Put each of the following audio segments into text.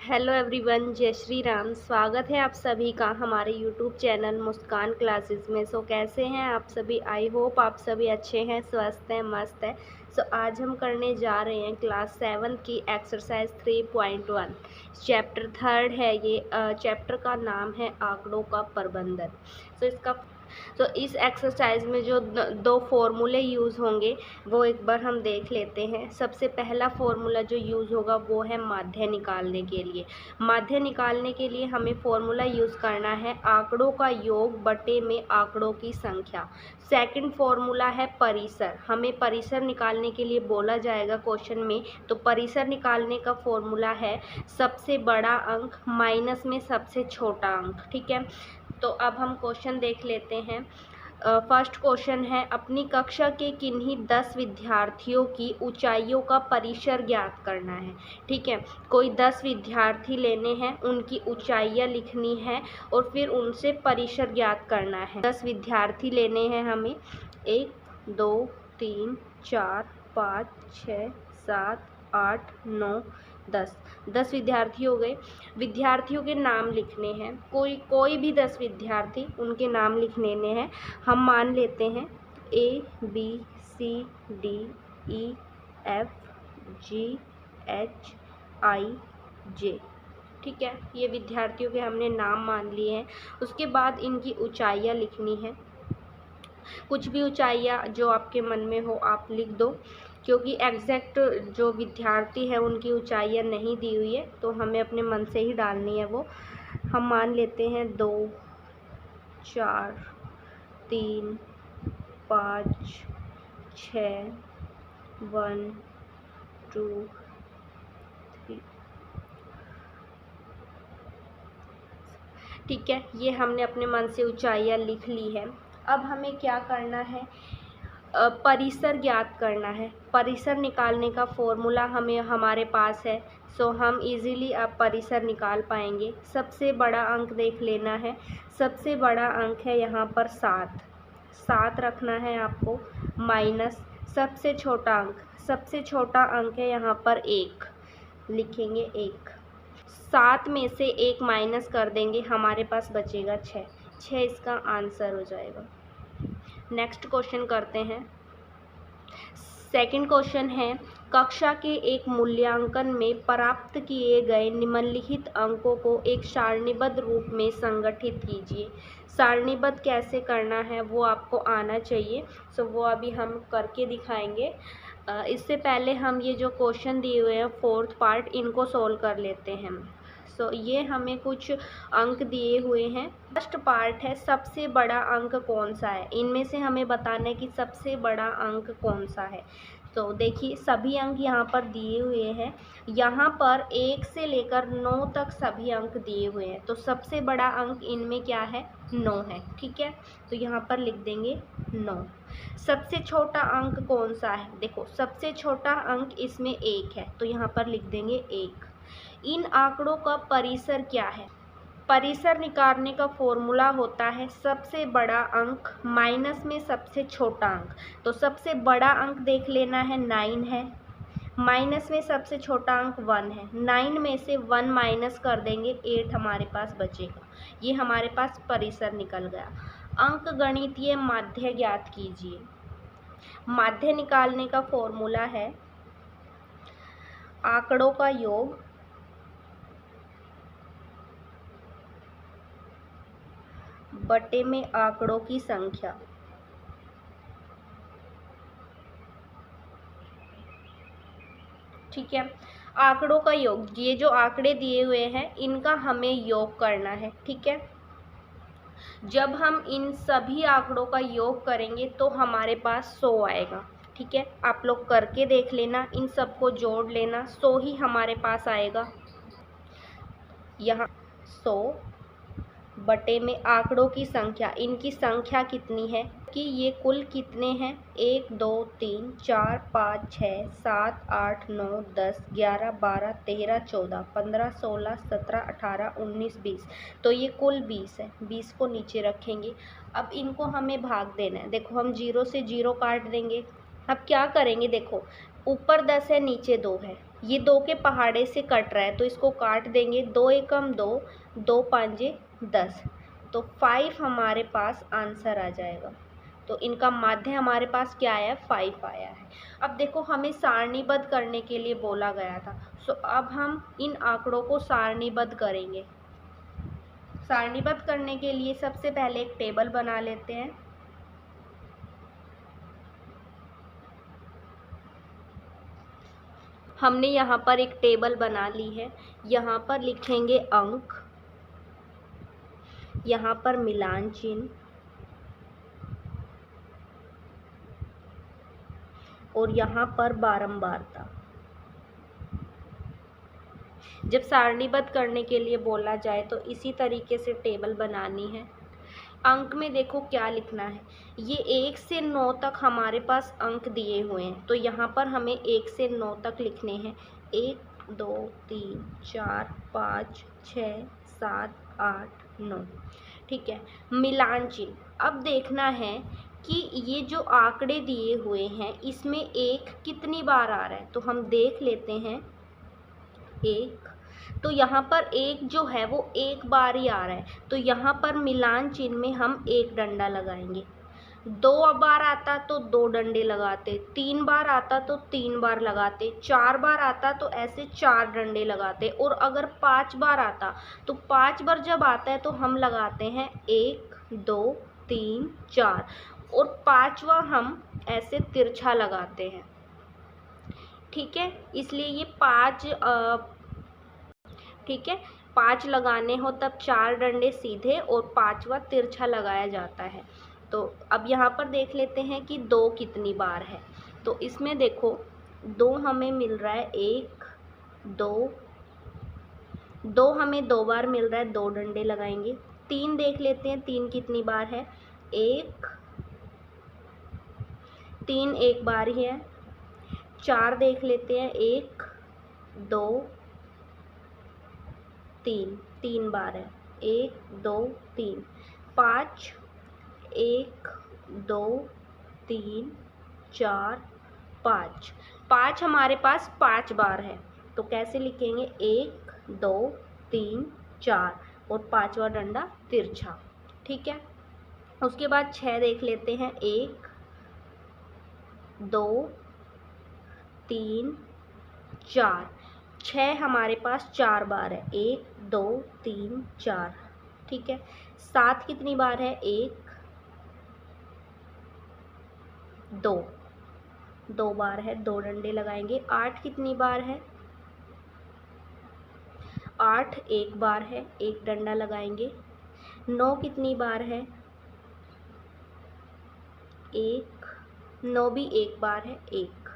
Hello everyone, जय श्री राम। स्वागत है आप सभी का हमारे यूट्यूब चैनल मुस्कान क्लासेस में। कैसे हैं आप सभी? आई होप आप सभी अच्छे हैं, स्वस्थ हैं, मस्त है। आज हम करने जा रहे हैं क्लास 7 की एक्सरसाइज 3.1। चैप्टर 3 है ये। चैप्टर का नाम है आंकड़ों का प्रबंधन। इस एक्सरसाइज में जो दो फॉर्मूले यूज़ होंगे वो एक बार हम देख लेते हैं। सबसे पहला फॉर्मूला जो यूज़ होगा वो है माध्य निकालने के लिए। माध्य निकालने के लिए हमें फॉर्मूला यूज़ करना है आंकड़ों का योग बटे में आंकड़ों की संख्या। सेकंड फॉर्मूला है परिसर। हमें परिसर निकालने के लिए बोला जाएगा क्वेश्चन में। तो परिसर निकालने का फॉर्मूला है सबसे बड़ा अंक माइनस में सबसे छोटा अंक। ठीक है, तो अब हम क्वेश्चन देख लेते हैं। फर्स्ट क्वेश्चन है, अपनी कक्षा के किन्हीं 10 विद्यार्थियों की ऊंचाइयों का परिसर ज्ञात करना है। ठीक है, कोई 10 विद्यार्थी लेने हैं, उनकी ऊंचाइयाँ लिखनी है और फिर उनसे परिसर ज्ञात करना है। 10 विद्यार्थी लेने हैं हमें। 1 2 3 4 5 6 7 8 9 10 विद्यार्थी हो गए। विद्यार्थियों के नाम लिखने हैं। कोई भी 10 विद्यार्थी, उनके नाम लिखने हैं। हम मान लेते हैं ABCDEFGHIJ। ठीक है, ये विद्यार्थियों के हमने नाम मान लिए हैं। उसके बाद इनकी ऊंचाइयाँ लिखनी है। कुछ भी ऊंचाइयाँ जो आपके मन में हो आप लिख दो, क्योंकि एग्जैक्ट जो विद्यार्थी है उनकी ऊंचाइयाँ नहीं दी हुई है, तो हमें अपने मन से ही डालनी है वो। हम मान लेते हैं 2 4 3 5 6 1 2 3। ठीक है, ये हमने अपने मन से ऊंचाइयाँ लिख ली है। अब हमें क्या करना है? परिसर ज्ञात करना है। परिसर निकालने का फॉर्मूला हमें हमारे पास है, हम इजीली अब परिसर निकाल पाएंगे। सबसे बड़ा अंक देख लेना है। सबसे बड़ा अंक है यहाँ पर 7 रखना है आपको, माइनस सबसे छोटा अंक है यहाँ पर 1, लिखेंगे 1। 7 में से 1 माइनस कर देंगे, हमारे पास बचेगा 6 इसका आंसर हो जाएगा। नेक्स्ट क्वेश्चन करते हैं। सेकंड क्वेश्चन है, कक्षा के एक मूल्यांकन में प्राप्त किए गए निम्नलिखित अंकों को एक सारणीबद्ध रूप में संगठित कीजिए। सारणीबद्ध कैसे करना है वो आपको आना चाहिए। वो अभी हम करके दिखाएंगे। इससे पहले हम ये जो क्वेश्चन दिए हुए हैं 4th पार्ट, इनको सोल्व कर लेते हैं। ये हमें कुछ अंक दिए हुए हैं। फर्स्ट पार्ट है सबसे बड़ा अंक कौन सा है। इनमें से हमें बताना है कि सबसे बड़ा अंक कौन सा है। तो देखिए सभी अंक यहाँ पर दिए हुए हैं। यहाँ पर 1 से लेकर 9 तक सभी अंक दिए हुए हैं। तो सबसे बड़ा अंक इनमें क्या है? 9 है। ठीक है, तो यहाँ पर लिख देंगे 9। सबसे छोटा अंक कौन सा है? देखो सबसे छोटा अंक इसमें 1 है, तो यहाँ पर लिख देंगे 1। इन आंकड़ों का परिसर क्या है? परिसर निकालने का फॉर्मूला होता है सबसे बड़ा अंक माइनस में सबसे छोटा अंक। तो सबसे बड़ा अंक देख लेना है 9 है, माइनस में सबसे छोटा अंक 1 है। 9 में से 1 माइनस कर देंगे, 8 हमारे पास बचेगा। ये हमारे पास परिसर निकल गया। अंक गणितीय माध्य ज्ञात कीजिए। माध्य निकालने का फॉर्मूला है आंकड़ों का योग बटे में आंकड़ों की संख्या। ठीक है, आंकड़ों का योग, ये जो आंकड़े दिए हुए हैं इनका हमें योग करना है। ठीक है, जब हम इन सभी आंकड़ों का योग करेंगे तो हमारे पास 100 आएगा। ठीक है, आप लोग करके देख लेना, इन सबको जोड़ लेना, 100 ही हमारे पास आएगा। यहाँ 100 बटे में आंकड़ों की संख्या, इनकी संख्या कितनी है कि ये कुल कितने हैं? 1 2 3 4 5 6 7 8 9 10 11 12 13 14 15 16 17 18 19 20। तो ये कुल 20 है। 20 को नीचे रखेंगे। अब इनको हमें भाग देना है। देखो हम 0 से 0 काट देंगे। अब क्या करेंगे? देखो ऊपर 10 है, नीचे 2 है, ये 2 के पहाड़े से कट रहा है तो इसको काट देंगे, 2 एकम 2, 2 पांजे 10, तो 5 हमारे पास आंसर आ जाएगा। तो इनका माध्य हमारे पास क्या आया, 5 आया है। अब देखो हमें सारणीबद्ध करने के लिए बोला गया था, सो अब हम इन आंकड़ों को सारणीबद्ध करेंगे। सारणीबद्ध करने के लिए सबसे पहले एक टेबल बना लेते हैं। हमने यहाँ पर एक टेबल बना ली है। यहाँ पर लिखेंगे अंक, यहाँ पर मिलान चिन्ह और यहाँ पर बारंबारता। जब सारणीबद्ध करने के लिए बोला जाए तो इसी तरीके से टेबल बनानी है। अंक में देखो क्या लिखना है, ये 1 से 9 तक हमारे पास अंक दिए हुए हैं, तो यहाँ पर हमें 1 से 9 तक लिखने हैं। 1 2 3 4 5 6 7 8 9, ठीक है। मिलान चिन्ह, अब देखना है कि ये जो आंकड़े दिए हुए हैं इसमें 1 कितनी बार आ रहा है, तो हम देख लेते हैं। 1, तो यहाँ पर 1 जो है वो 1 बार ही आ रहा है, तो यहाँ पर मिलान चिन्ह में हम 1 डंडा लगाएंगे। 2 बार आता तो 2 डंडे लगाते, 3 बार आता तो 3 बार लगाते, 4 बार आता तो ऐसे 4 डंडे लगाते, और अगर 5 बार आता तो 5 बार जब आता है तो हम लगाते हैं 1 2 3 4, और 5वां हम ऐसे तिरछा लगाते हैं, ठीक है। इसलिए ये 5 ठीक है, 5 लगाने हो तब 4 डंडे सीधे और 5वां तिरछा लगाया जाता है। तो अब यहाँ पर देख लेते हैं कि 2 कितनी बार है, तो इसमें देखो 2 हमें मिल रहा है, 1 2 2 हमें 2 बार मिल रहा है, 2 डंडे लगाएंगे। 3 देख लेते हैं 3 कितनी बार है, 1 3 1 बार ही है। 4 देख लेते हैं, 1 2 3 3 बार है, 1 2 3। 5 1 2 3 4 5, 5 हमारे पास 5 बार है, तो कैसे लिखेंगे, 1 2 3 4 और 5वां डंडा तिरछा, ठीक है। उसके बाद 6 देख लेते हैं, 1 2 3 4, 6 हमारे पास 4 बार है, 1 2 3 4, ठीक है। 7 कितनी बार है, 1 2 2 बार है, 2 डंडे लगाएंगे। 8 कितनी बार है, 8 1 बार है, 1 डंडा लगाएंगे। 9 कितनी बार है, 1 9 भी 1 बार है, 1।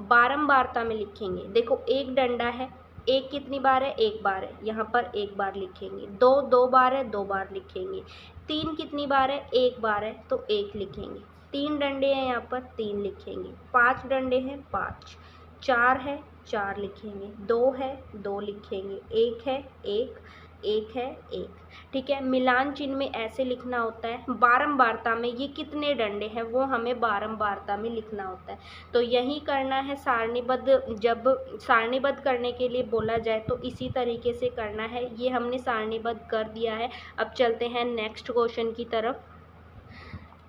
बारंबारता में लिखेंगे, देखो 1 डंडा है, 1 कितनी बार है, 1 बार है, यहाँ पर 1 बार लिखेंगे। 2 2 बार है, 2 बार लिखेंगे। 3 कितनी बार है, 1 बार है, तो 1 लिखेंगे। 3 डंडे हैं यहाँ पर, 3 लिखेंगे। 5 डंडे हैं, 5। 4 है, 4 लिखेंगे। 2 है, 2 लिखेंगे। 1 है, 1 1 है, 1, ठीक है। मिलान चिन्ह में ऐसे लिखना होता है। बारंबारता में ये कितने डंडे हैं वो हमें बारंबारता में लिखना होता है। तो यही करना है सारणीबद्ध, जब सारणीबद्ध करने के लिए बोला जाए तो इसी तरीके से करना है। ये हमने सारणीबद्ध कर दिया है। अब चलते हैं नेक्स्ट क्वेश्चन की तरफ।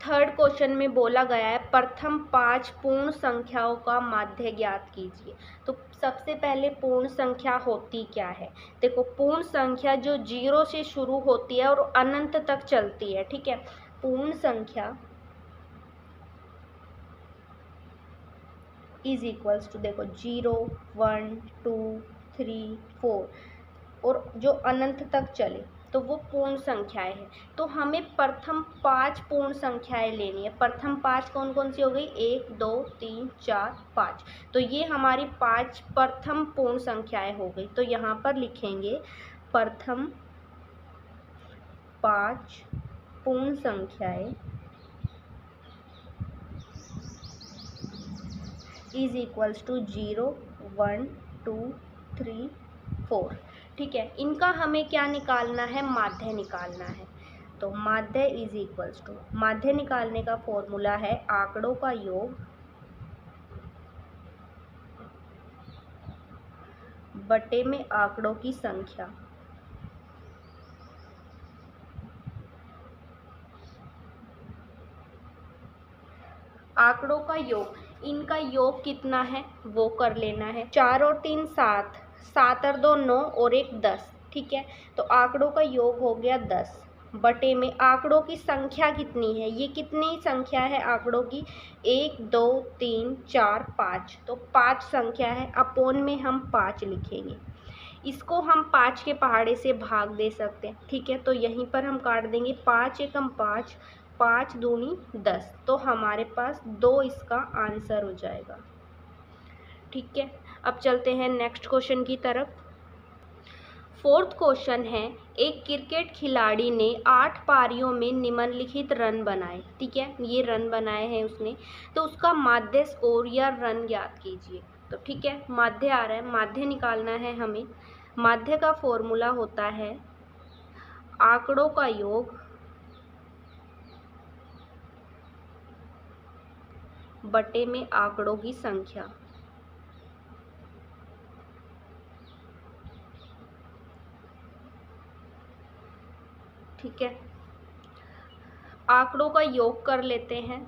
थर्ड क्वेश्चन में बोला गया है प्रथम 5 पूर्ण संख्याओं का माध्य ज्ञात कीजिए। तो सबसे पहले पूर्ण संख्या होती क्या है, देखो पूर्ण संख्या जो 0 से शुरू होती है और अनंत तक चलती है, ठीक है। पूर्ण संख्या इज इक्वल्स टू, देखो 0 1 2 3 4 और जो अनंत तक चले तो वो पूर्ण संख्याएं हैं। तो हमें प्रथम 5 पूर्ण संख्याएं लेनी है। प्रथम 5 कौन कौन सी हो गई, 1 2 3 4 5, तो ये हमारी 5 प्रथम पूर्ण संख्याएं हो गई। तो यहाँ पर लिखेंगे प्रथम 5 पूर्ण संख्याएं इज इक्वल्स टू 0 1 2 3 4, ठीक है। इनका हमें क्या निकालना है, माध्य निकालना है। तो माध्य इज इक्वल्स टू, माध्य निकालने का फॉर्मूला है आंकड़ों का योग बटे में आंकड़ों की संख्या। आंकड़ों का योग, इनका योग कितना है वो कर लेना है। 4 और 3 7, 7 और 2 9 और 1 10, ठीक है। तो आंकड़ों का योग हो गया 10 बटे में आंकड़ों की संख्या कितनी है, ये कितनी संख्या है आंकड़ों की, 1 2 3 4 5, तो 5 संख्या है, अपोन में हम 5 लिखेंगे। इसको हम 5 के पहाड़े से भाग दे सकते हैं, ठीक है। तो यहीं पर हम काट देंगे, 5 एकम 5, 5 दूनी 10, तो हमारे पास 2 इसका आंसर हो जाएगा, ठीक है। अब चलते हैं नेक्स्ट क्वेश्चन की तरफ। फोर्थ क्वेश्चन है, एक क्रिकेट खिलाड़ी ने 8 पारियों में निम्नलिखित रन बनाए, ठीक है। ये रन बनाए हैं उसने, तो उसका माध्य स्कोर या रन ज्ञात कीजिए। तो ठीक है, माध्य आ रहा है, माध्य निकालना है हमें। माध्य का फॉर्मूला होता है आंकड़ों का योग बटे में आंकड़ों की संख्या। ठीक है, आंकड़ों का योग कर लेते हैं।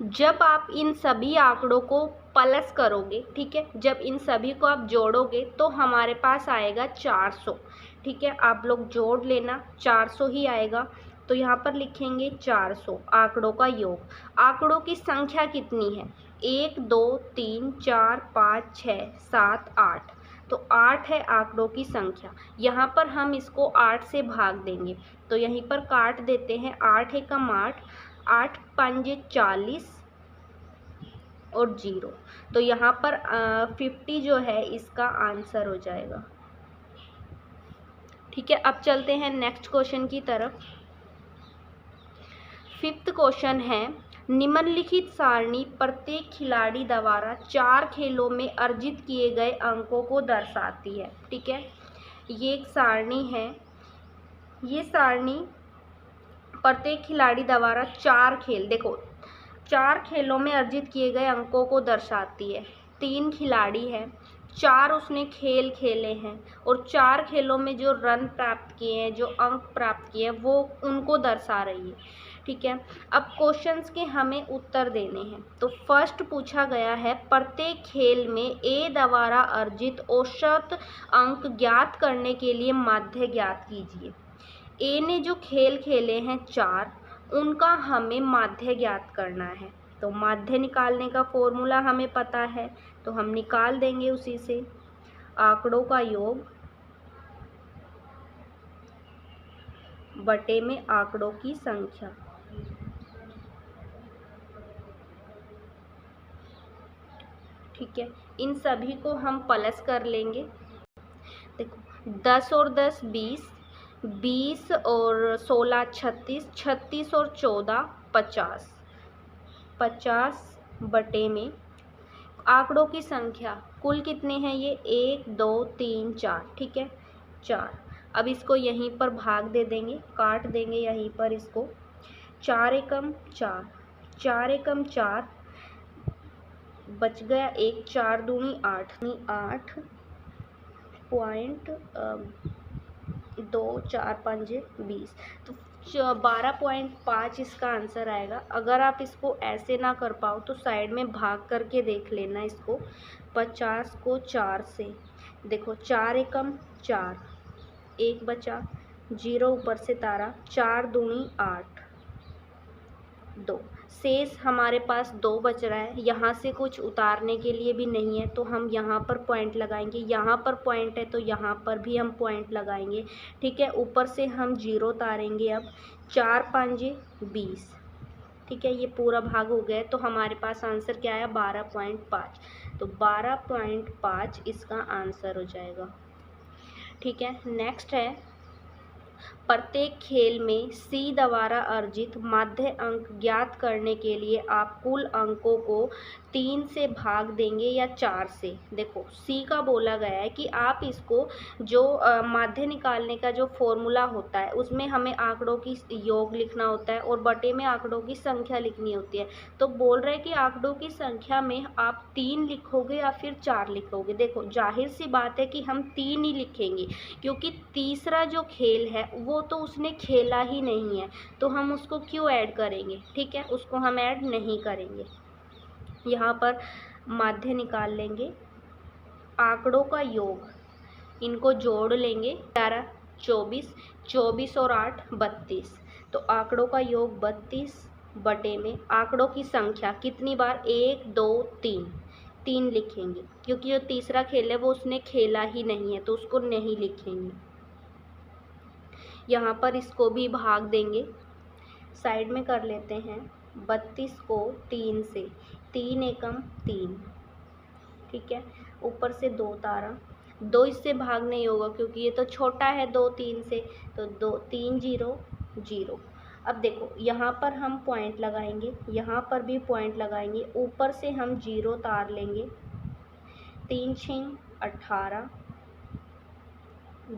जब आप इन सभी आंकड़ों को प्लस करोगे, ठीक है, जब इन सभी को आप जोड़ोगे तो हमारे पास आएगा 400, ठीक है। आप लोग जोड़ लेना, 400 ही आएगा। तो यहाँ पर लिखेंगे 400 आंकड़ों का योग। आंकड़ों की संख्या कितनी है, 1 2 3 4 5 6 7 8, तो 8 है आंकड़ों की संख्या। यहाँ पर हम इसको 8 से भाग देंगे, तो यहीं पर काट देते हैं, 8 एकम 8, 8 पंजे 40 और 0, तो यहाँ पर 50 जो है इसका आंसर हो जाएगा, ठीक है। अब चलते हैं नेक्स्ट क्वेश्चन की तरफ। फिफ्थ क्वेश्चन है, निम्नलिखित सारणी प्रत्येक खिलाड़ी द्वारा 4 खेलों में अर्जित किए गए अंकों को दर्शाती है, ठीक है। ये एक सारणी है, ये सारणी प्रत्येक खिलाड़ी द्वारा 4 खेल, देखो 4 खेलों में अर्जित किए गए अंकों को दर्शाती है। 3 खिलाड़ी हैं, 4 उसने खेल खेले हैं और 4 खेलों में जो रन प्राप्त किए हैं, जो अंक प्राप्त किए हैं, वो उनको दर्शा रही है, ठीक है। अब क्वेश्चंस के हमें उत्तर देने हैं। तो फर्स्ट पूछा गया है, प्रत्येक खेल में ए द्वारा अर्जित औसत अंक ज्ञात करने के लिए माध्य ज्ञात कीजिए। ए ने जो खेल खेले हैं 4, उनका हमें माध्य ज्ञात करना है। तो माध्य निकालने का फॉर्मूला हमें पता है, तो हम निकाल देंगे उसी से, आंकड़ों का योग बटे में आंकड़ों की संख्या। ठीक है, इन सभी को हम प्लस कर लेंगे। देखो 10 और 10 20, 20 और 16 36, 36 और 14 50, 50 बटे में आंकड़ों की संख्या कुल कितने हैं, ये 1 2 3 4, ठीक है 4। अब इसको यहीं पर भाग दे देंगे, काट देंगे यहीं पर इसको, 4 एकम 4, 4 एकम 4, बच गया 1, 4 दूनी 8, 8 पॉइंट 2 4 5 20, तो 12.5 इसका आंसर आएगा। अगर आप इसको ऐसे ना कर पाओ तो साइड में भाग करके देख लेना इसको। 50 को 4 से, देखो 4 एकम 4, 1 बचा, 0 ऊपर से तारा, 4 दूनी 8, 2 शेष हमारे पास 2 बच रहा है। यहाँ से कुछ उतारने के लिए भी नहीं है, तो हम यहाँ पर पॉइंट लगाएंगे, यहाँ पर पॉइंट है तो यहाँ पर भी हम पॉइंट लगाएंगे, ठीक है। ऊपर से हम 0 उतारेंगे। अब 4 5 20, ठीक है, ये पूरा भाग हो गया, तो हमारे पास आंसर क्या आया, 12.5, तो 12.5 इसका आंसर हो जाएगा, ठीक है। नेक्स्ट है, प्रत्येक खेल में सी द्वारा अर्जित माध्य अंक ज्ञात करने के लिए आप कुल अंकों को 3 से भाग देंगे या 4 से। देखो सी का बोला गया है कि आप इसको जो माध्य निकालने का जो फॉर्मूला होता है उसमें हमें आंकड़ों की योग लिखना होता है और बटे में आंकड़ों की संख्या लिखनी होती है। तो बोल रहे हैं कि आंकड़ों की संख्या में आप 3 लिखोगे या फिर 4 लिखोगे। देखो जाहिर सी बात है कि हम 3 ही लिखेंगे, क्योंकि तीसरा जो खेल है वो तो उसने खेला ही नहीं है, तो हम उसको क्यों ऐड करेंगे। ठीक है, उसको हम ऐड नहीं करेंगे। यहाँ पर माध्य निकाल लेंगे, आंकड़ों का योग, इनको जोड़ लेंगे। 11 24, 24 और 8 32। तो आंकड़ों का योग 32 बटे में आंकड़ों की संख्या कितनी बार, 1 2 3, 3 लिखेंगे, क्योंकि जो तीसरा खेल है वो उसने खेला ही नहीं है तो उसको नहीं लिखेंगे। यहाँ पर इसको भी भाग देंगे, साइड में कर लेते हैं। 32 को 3 से, 3 एकम 3। ठीक है, ऊपर से 2 तारा, 2 इससे भाग नहीं होगा क्योंकि ये तो छोटा है 2 3 से, तो 2 3 0 0। अब देखो यहाँ पर हम पॉइंट लगाएंगे, यहाँ पर भी पॉइंट लगाएंगे, ऊपर से हम 0 तार लेंगे। 3 6 18,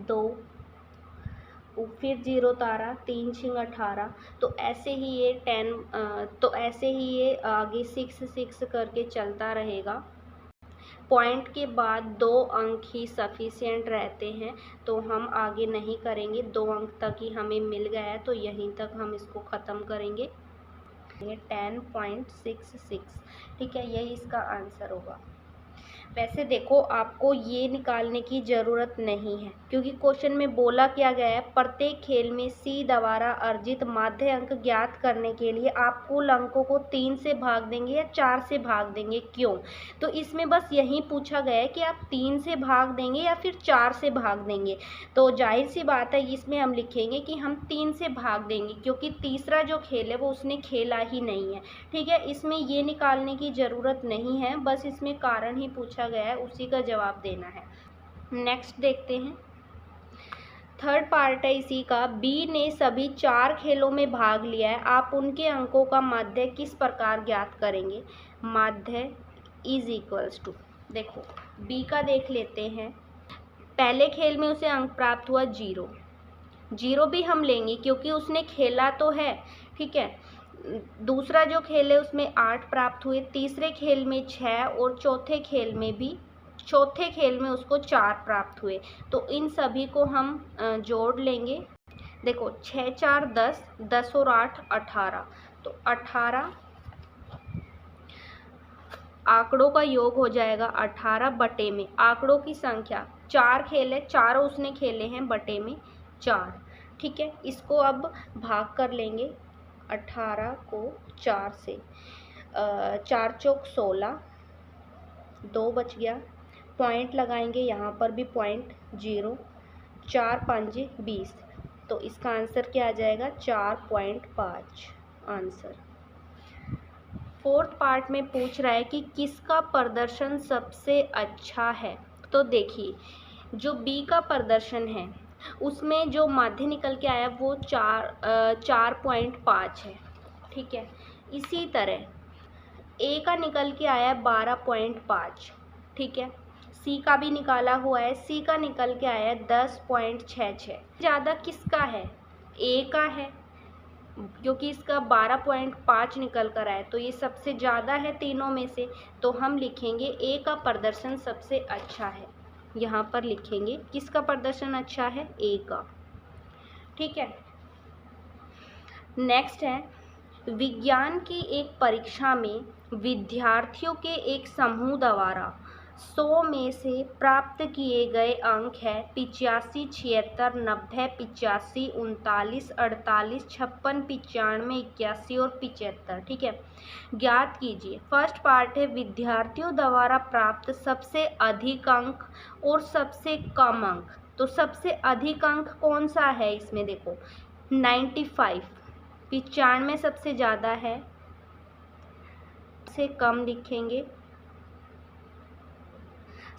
2 फिर 0 तारा, 3 6 18। तो ऐसे ही ये 10, तो ऐसे ही ये आगे 6 6 करके चलता रहेगा। पॉइंट के बाद 2 अंक ही सफिशिएंट रहते हैं, तो हम आगे नहीं करेंगे। 2 अंक तक ही हमें मिल गया है तो यहीं तक हम इसको ख़त्म करेंगे। 10.66। ठीक है, यही इसका आंसर होगा। वैसे देखो आपको ये निकालने की ज़रूरत नहीं है, क्योंकि क्वेश्चन में बोला क्या गया है, प्रत्येक खेल में सी द्वारा अर्जित माध्य अंक ज्ञात करने के लिए आप कुल अंकों को 3 से भाग देंगे या 4 से भाग देंगे। क्यों? तो इसमें बस यही पूछा गया है कि आप 3 से भाग देंगे या फिर 4 से भाग देंगे। तो जाहिर सी बात है इसमें हम लिखेंगे कि हम 3 से भाग देंगे, क्योंकि तीसरा जो खेल है वो उसने खेला ही नहीं है। ठीक है, इसमें ये निकालने की ज़रूरत नहीं है, बस इसमें कारण ही पूछा गया है, उसी का जवाब देना है। नेक्स्ट देखते हैं, थर्ड पार्ट है इसी का। बी ने सभी 4 खेलों में भाग लिया है, आप उनके अंकों का माध्य किस प्रकार ज्ञात करेंगे। माध्य इज इक्वल्स टू, देखो बी का देख लेते हैं। पहले खेल में उसे अंक प्राप्त हुआ 0, 0 भी हम लेंगे क्योंकि उसने खेला तो है। ठीक है, दूसरा जो खेल है उसमें 8 प्राप्त हुए, तीसरे खेल में 6 और चौथे खेल में उसको 4 प्राप्त हुए। तो इन सभी को हम जोड़ लेंगे। देखो 6 4 10, 10 और 8 18, तो 18 आंकड़ों का योग हो जाएगा 18 बटे में आंकड़ों की संख्या। 4 खेल है, चारों उसने खेले हैं, बटे में 4। ठीक है, इसको अब भाग कर लेंगे 18 को 4 से। 4 चौक 16, 2 बच गया, पॉइंट लगाएंगे, यहाँ पर भी पॉइंट 0, 4 5 20। तो इसका आंसर क्या आ जाएगा, 4.5 आंसर। फोर्थ पार्ट में पूछ रहा है कि किसका प्रदर्शन सबसे अच्छा है। तो देखिए जो बी का प्रदर्शन है उसमें जो माध्य निकल के आया वो 4.5 है। ठीक है, इसी तरह ए का निकल के आया 12.5। ठीक है, सी का भी निकाला हुआ है, सी का निकल के आया 10.66। ज़्यादा किसका है, ए का है, क्योंकि इसका 12.5 निकल कर आया, तो ये सबसे ज़्यादा है तीनों में से। तो हम लिखेंगे ए का प्रदर्शन सबसे अच्छा है। यहाँ पर लिखेंगे किसका प्रदर्शन अच्छा है, ए का। ठीक है, नेक्स्ट है, विज्ञान की एक परीक्षा में विद्यार्थियों के एक समूह द्वारा 100 में से प्राप्त किए गए अंक है 85 76 90 85 39 48 56 95 81 और 75। ठीक है, ज्ञात कीजिए। फर्स्ट पार्ट है विद्यार्थियों द्वारा प्राप्त सबसे अधिक अंक और सबसे कम अंक। तो सबसे अधिक अंक कौन सा है इसमें, देखो 95, 95 सबसे ज़्यादा है, से कम लिखेंगे।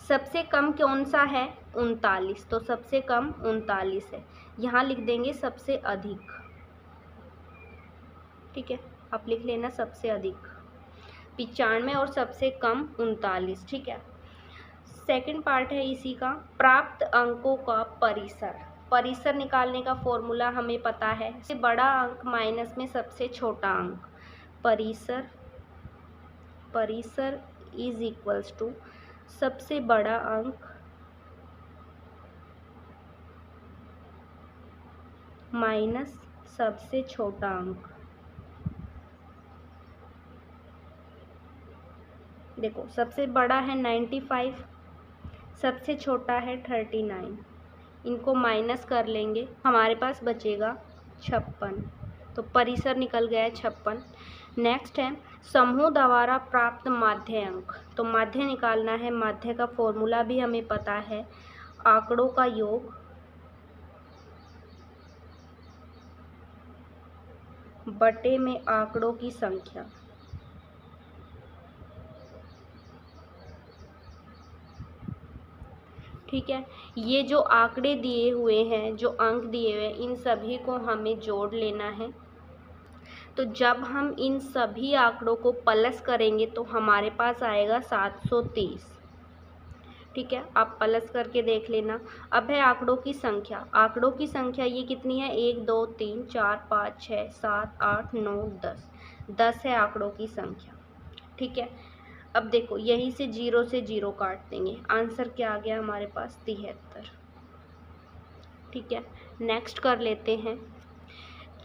सबसे कम कौन सा है, 39, तो सबसे कम 39 है। यहाँ लिख देंगे सबसे अधिक। ठीक है, आप लिख लेना सबसे अधिक। 95 और सबसे कम 39। ठीक है, सेकंड पार्ट है इसी का, प्राप्त अंकों का परिसर। परिसर निकालने का फॉर्मूला हमें पता है, सबसे बड़ा अंक माइनस में सबसे छोटा अंक। परिसर इज इक्वल्स टू सबसे बड़ा अंक माइनस सबसे छोटा अंक। देखो, सबसे बड़ा है 95, सबसे छोटा है 39। इनको माइनस कर लेंगे, हमारे पास बचेगा 56। तो परिसर निकल गया है 56। नेक्स्ट है समूह द्वारा प्राप्त माध्य अंक। तो माध्य निकालना है, माध्य का फॉर्मूला भी हमें पता है, आंकड़ों का योग बटे में आंकड़ों की संख्या। ठीक है, ये जो आंकड़े दिए हुए हैं, जो अंक दिए हुए हैं, इन सभी को हमें जोड़ लेना है। तो जब हम इन सभी आंकड़ों को प्लस करेंगे तो हमारे पास आएगा 730। ठीक है, आप प्लस करके देख लेना। अब है आंकड़ों की संख्या। आंकड़ों की संख्या ये कितनी है, 1 2 3 4 5 6 7 8 9 10। 10 है आंकड़ों की संख्या। ठीक है, अब देखो, यहीं से 0 से 0 काट देंगे, आंसर क्या आ गया हमारे पास, 73। ठीक है, नेक्स्ट कर लेते हैं।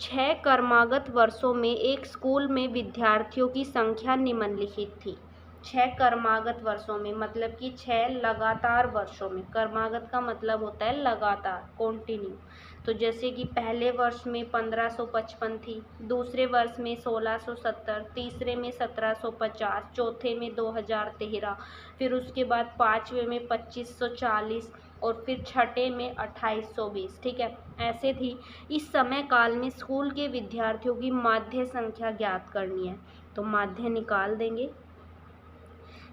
6 कर्मागत वर्षों में एक स्कूल में विद्यार्थियों की संख्या निम्नलिखित थी। 6 कर्मागत वर्षों में मतलब कि 6 लगातार वर्षों में। कर्मागत का मतलब होता है लगातार, कॉन्टिन्यू। तो जैसे कि पहले वर्ष में 1555 थी, दूसरे वर्ष में 1670, तीसरे में 1750, चौथे में 2013, फिर उसके बाद पाँचवें में 2540 और फिर छठे में 2820। ठीक है, ऐसे थी। इस समय काल में स्कूल के विद्यार्थियों की माध्य संख्या ज्ञात करनी है। तो माध्य निकाल देंगे,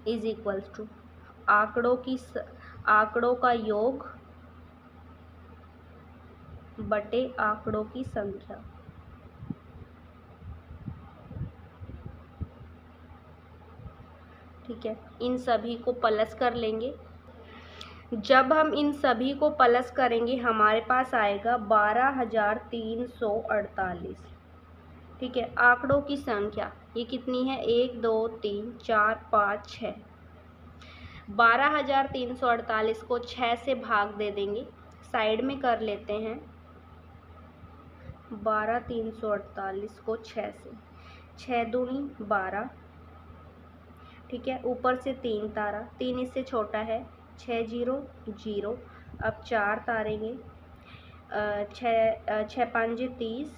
इज इक्वल्स टू आंकड़ों का योग बटे आंकड़ों की संख्या। ठीक है, इन सभी को प्लस कर लेंगे। जब हम इन सभी को प्लस करेंगे हमारे पास आएगा 12,348। ठीक है, आंकड़ों की संख्या ये कितनी है, 1 2 3 4 5 6। 12,348 को 6 से भाग दे देंगे, साइड में कर लेते हैं। 12,348 को 6 से, 6 दूनी 12। ठीक है, ऊपर से 3 तारा, 3 इससे छोटा है, 6 0 0। अब 4 तारेंगे, 6 5 30,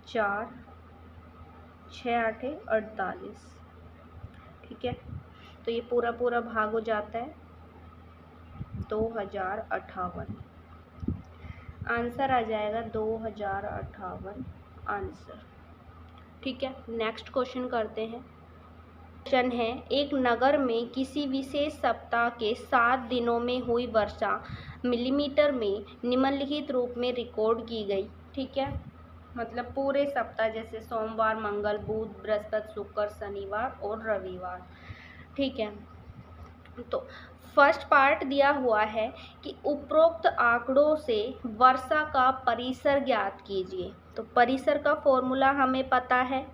4 6 8 48। ठीक है, तो ये पूरा पूरा भाग हो जाता है 2058। आंसर आ जाएगा 2058 आंसर। ठीक है, नेक्स्ट क्वेश्चन करते हैं। क्वेश्चन है, एक नगर में किसी विशेष सप्ताह के 7 दिनों में हुई वर्षा मिलीमीटर में निम्नलिखित रूप में रिकॉर्ड की गई। ठीक है, मतलब पूरे सप्ताह, जैसे सोमवार, मंगल, बुध, बृहस्पति, शुक्र, शनिवार और रविवार। ठीक है, तो फर्स्ट पार्ट दिया हुआ है कि उपरोक्त आंकड़ों से वर्षा का परिसर ज्ञात कीजिए। तो परिसर का फॉर्मूला हमें पता है,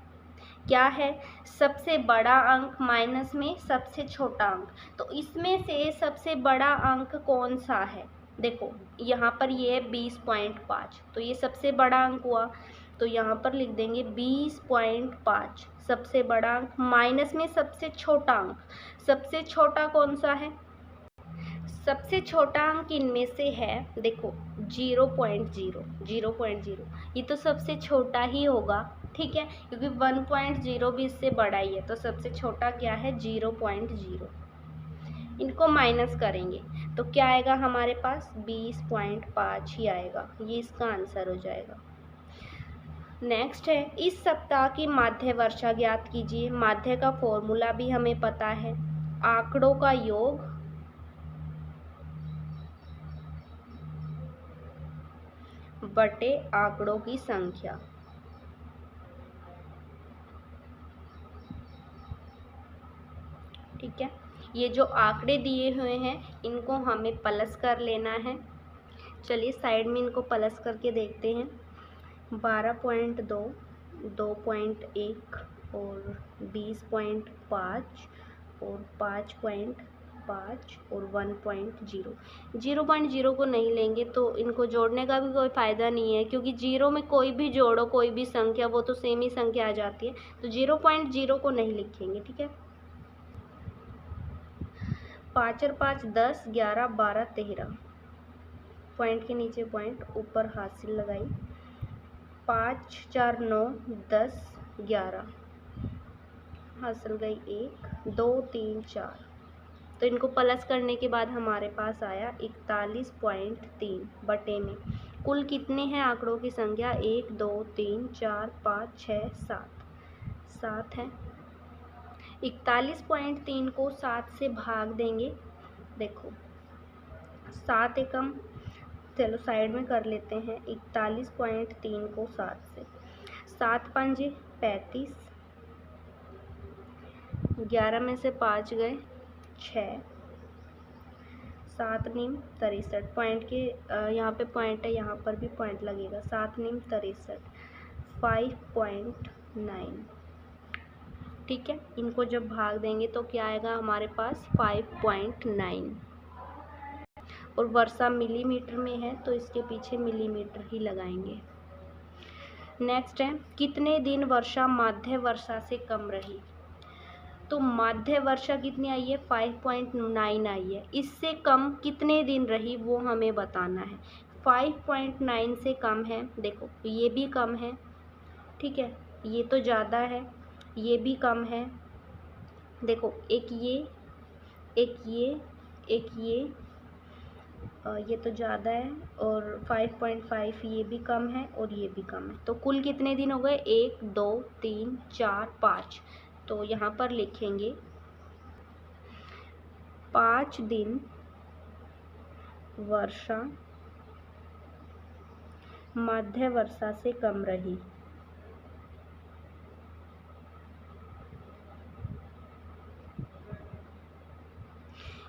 क्या है, सबसे बड़ा अंक माइनस में सबसे छोटा अंक। तो इसमें से सबसे बड़ा अंक कौन सा है, देखो यहाँ पर ये है 20.5, तो ये सबसे बड़ा अंक हुआ। तो यहाँ पर लिख देंगे 20.5 सबसे बड़ा अंक, माइनस में सबसे छोटा अंक। सबसे छोटा कौन सा है, सबसे छोटा अंक इनमें से है, देखो 0.0, ये तो सबसे छोटा ही होगा। ठीक है, क्योंकि 1.0 भी इससे बड़ा ही है, तो सबसे छोटा क्या है, 0.0। इनको माइनस करेंगे तो क्या आएगा हमारे पास, 20.5 ही आएगा। ये इसका आंसर हो जाएगा। नेक्स्ट है, इस सप्ताह की माध्य वर्षा ज्ञात कीजिए। माध्य का फॉर्मूला भी हमें पता है, आंकड़ों का योग बटे आंकड़ों की संख्या। ठीक है, ये जो आंकड़े दिए हुए हैं इनको हमें प्लस कर लेना है। चलिए साइड में इनको प्लस करके देखते हैं। 12.2, 2.1 और 20.5 और 5.5 और 1.0। 0.0 को नहीं लेंगे तो इनको जोड़ने का भी कोई फ़ायदा नहीं है, क्योंकि 0 में कोई भी जोड़ो, कोई भी संख्या, वो तो सेम ही संख्या आ जाती है, तो 0.0 को नहीं लिखेंगे। ठीक है, 5 और 5 10, 11 12 13, पॉइंट के नीचे पॉइंट, ऊपर हासिल लगाई। 5 4 9 10 11, हासिल गई 1 2 3 4। तो इनको प्लस करने के बाद हमारे पास आया 41.3 बटे में कुल कितने हैं आंकड़ों की संख्या 1 2 3 4 5 6 7 है। 41.3 को 7 से भाग देंगे। देखो 7 एकम, चलो साइड में कर लेते हैं। 41.3 को 7 से, 7 पंजे 35, 11 में से 5 गए 6, 7 नीम 63, पॉइंट के यहाँ पे पॉइंट है, यहाँ पर भी पॉइंट लगेगा। 7 नीम 63, 5.9। ठीक है, इनको जब भाग देंगे तो क्या आएगा हमारे पास 5.9। और वर्षा मिलीमीटर में है तो इसके पीछे मिलीमीटर ही लगाएंगे। नेक्स्ट है, कितने दिन वर्षा माध्य वर्षा से कम रही। तो माध्य वर्षा कितनी आई है 5.9 आई है। इससे कम कितने दिन रही वो हमें बताना है। 5.9 से कम है, देखो ये भी कम है, ठीक है, ये तो ज़्यादा है, ये भी कम है। देखो एक ये, एक ये, एक ये तो ज़्यादा है, और 5.5 ये भी कम है और ये भी कम है। तो कुल कितने दिन हो गए 1 2 3 4 5। तो यहाँ पर लिखेंगे 5 दिन वर्षा माध्य वर्षा से कम रही।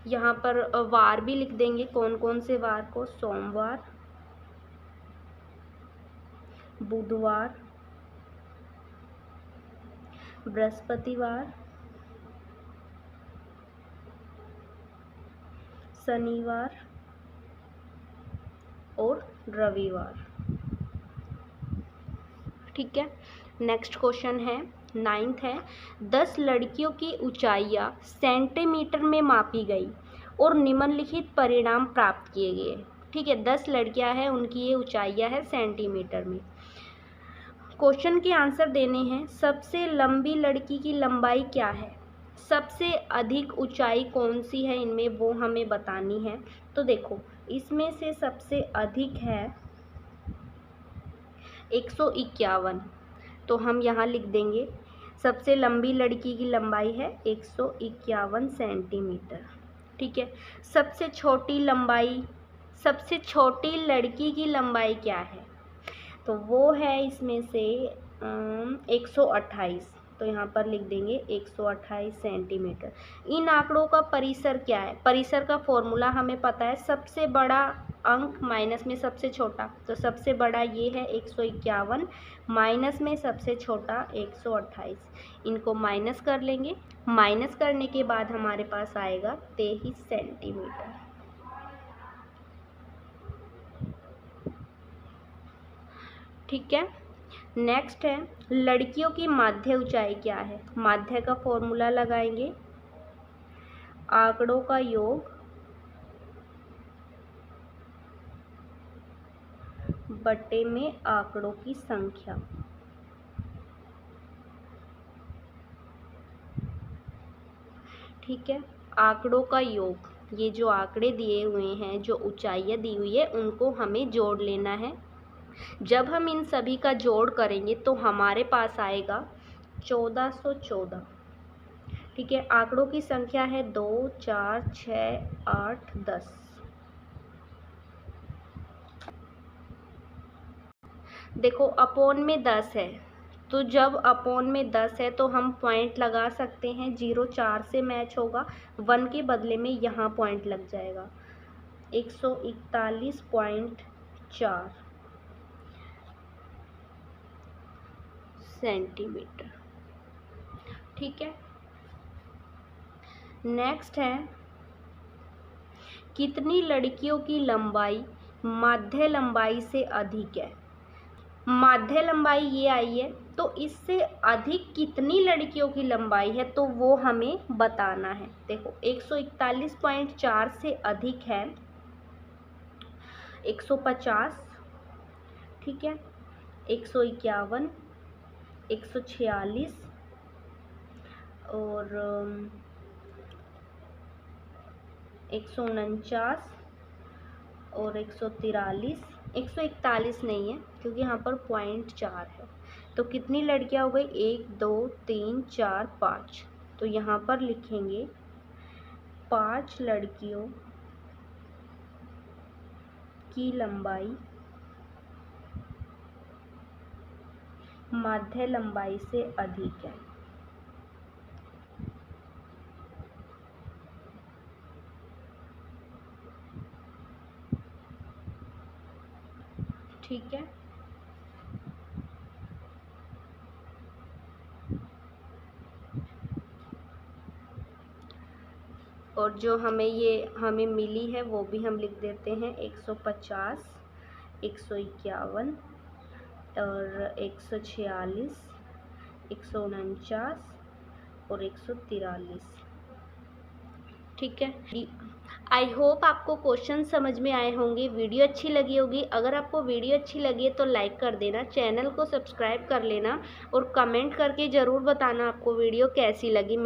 यहाँ पर वार भी लिख देंगे, कौन कौन से वार को। सोमवार, बुधवार, बृहस्पतिवार, शनिवार और रविवार। ठीक है, नेक्स्ट क्वेश्चन है 9th है, 10 लड़कियों की ऊंचाइयाँ सेंटीमीटर में मापी गई और निम्नलिखित परिणाम प्राप्त किए गए। ठीक है, 10 लड़कियां हैं, उनकी ये ऊंचाइयाँ है सेंटीमीटर में। क्वेश्चन के आंसर देने हैं। सबसे लंबी लड़की की लंबाई क्या है, सबसे अधिक ऊंचाई कौन सी है इनमें, वो हमें बतानी है। तो देखो इसमें से सबसे अधिक है 151, तो हम यहाँ लिख देंगे सबसे लंबी लड़की की लंबाई है 151 सेंटीमीटर। ठीक है, सबसे छोटी लंबाई, सबसे छोटी लड़की की लंबाई क्या है, तो वो है इसमें से 128, तो यहाँ पर लिख देंगे 128 सेंटीमीटर। इन आंकड़ों का परिसर क्या है, परिसर का फॉर्मूला हमें पता है, सबसे बड़ा अंक माइनस में सबसे छोटा, तो सबसे बड़ा ये है 151, माइनस में सबसे छोटा 128, इनको माइनस कर लेंगे। माइनस करने के बाद हमारे पास आएगा 23 सेंटीमीटर। ठीक है, नेक्स्ट है लड़कियों की माध्य ऊंचाई क्या है। माध्य का फॉर्मूला लगाएंगे, आंकड़ों का योग बटे में आंकड़ों की संख्या। ठीक है, आंकड़ों का योग, ये जो आंकड़े दिए हुए हैं, जो ऊंचाइयाँ दी हुई है, उनको हमें जोड़ लेना है। जब हम इन सभी का जोड़ करेंगे तो हमारे पास आएगा 1414। ठीक है, आंकड़ों की संख्या है 2 4 6 8 10। देखो अपोन में 10 है, तो जब अपॉन में 10 है तो हम पॉइंट लगा सकते हैं। 0 4 से मैच होगा, 1 के बदले में यहाँ पॉइंट लग जाएगा। 141.4 सेंटीमीटर। ठीक है, नेक्स्ट है कितनी लड़कियों की लंबाई माध्य लंबाई से अधिक है। माध्य लंबाई ये आई है, तो इससे अधिक कितनी लड़कियों की लंबाई है तो वो हमें बताना है। देखो 141.4 से अधिक है 150, ठीक है, 151, 146 और 149 और 143। 141 नहीं है क्योंकि यहाँ पर 0.4 है। तो कितनी लड़कियाँ हो गई, 1 2 3 4 5। तो यहाँ पर लिखेंगे 5 लड़कियों की लंबाई माध्य लंबाई से अधिक है। ठीक है, और जो हमें मिली है वो भी हम लिख देते हैं। 150, 151 और 146, 149 और 143। ठीक है, आई होप आपको क्वेश्चन समझ में आए होंगे, वीडियो अच्छी लगी होगी। अगर आपको वीडियो अच्छी लगी है तो लाइक कर देना, चैनल को सब्सक्राइब कर लेना और कमेंट करके ज़रूर बताना आपको वीडियो कैसी लगी।